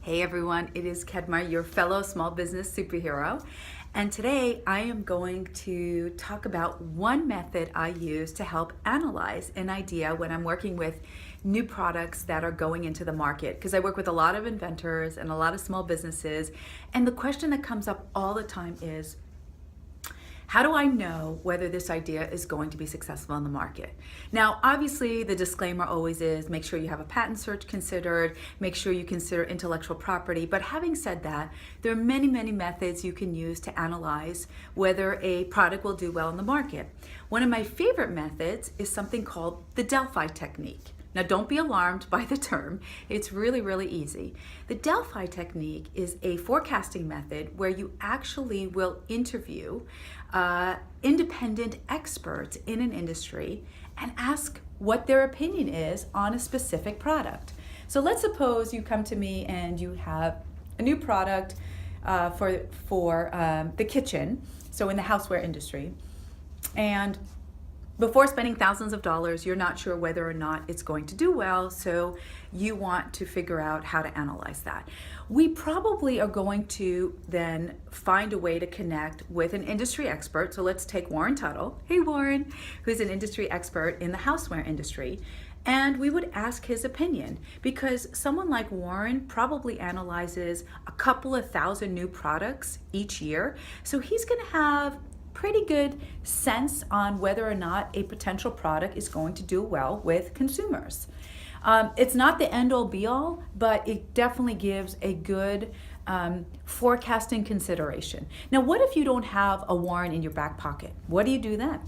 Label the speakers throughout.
Speaker 1: Hey everyone, it is KedmaOugh, your fellow small business superhero. And today I am going to talk about one method I use to help analyze an idea when I'm working with new products that are going into the market. Because I work with a lot of inventors and a lot of small businesses. And the question that comes up all the time is, how do I know whether this idea is going to be successful in the market? Now, obviously, the disclaimer always is make sure you have a patent search considered, make sure you consider intellectual property. But having said that, there are many, many methods you can use to analyze whether a product will do well in the market. One of my favorite methods is something called the Delphi technique. Now, don't be alarmed by the term. It's really, really easy. The Delphi technique is a forecasting method where you actually will interview independent experts in an industry and ask what their opinion is on a specific product. So let's suppose you come to me and you have a new product for the kitchen, so in the houseware industry, and before spending thousands of dollars, you're not sure whether or not it's going to do well, so you want to figure out how to analyze that. We probably are going to then find a way to connect with an industry expert. So let's take Warren Tuttle. Hey Warren, who's an industry expert in the houseware industry. And we would ask his opinion, because someone like Warren probably analyzes a couple of thousand new products each year. So he's going to have pretty good sense on whether or not a potential product is going to do well with consumers. It's not the end-all be-all, but it definitely gives a good forecasting consideration. Now, what if you don't have a Warren in your back pocket? What do you do then?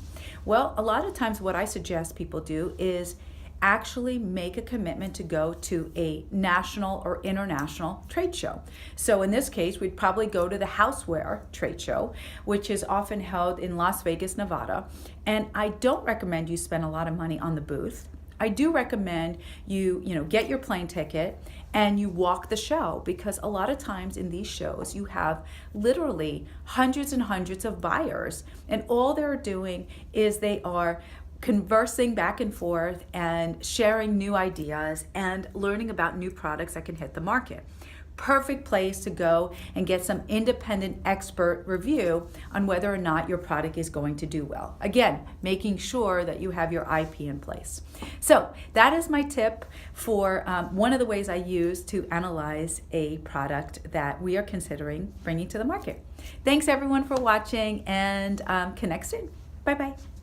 Speaker 1: Well, a lot of times what I suggest people do is actually make a commitment to go to a national or international trade show. So in this case, we'd probably go to the houseware trade show, which is often held in Las Vegas, Nevada. And I don't recommend you spend a lot of money on the booth. I do recommend you get your plane ticket and you walk the show, because a lot of times in these shows you have literally hundreds and hundreds of buyers, and all they're doing is they are conversing back and forth and sharing new ideas and learning about new products that can hit the market. Perfect place to go and get some independent expert review on whether or not your product is going to do well. Again, making sure that you have your IP in place. So that is my tip for one of the ways I use to analyze a product that we are considering bringing to the market. Thanks everyone for watching, and connect soon. Bye-bye.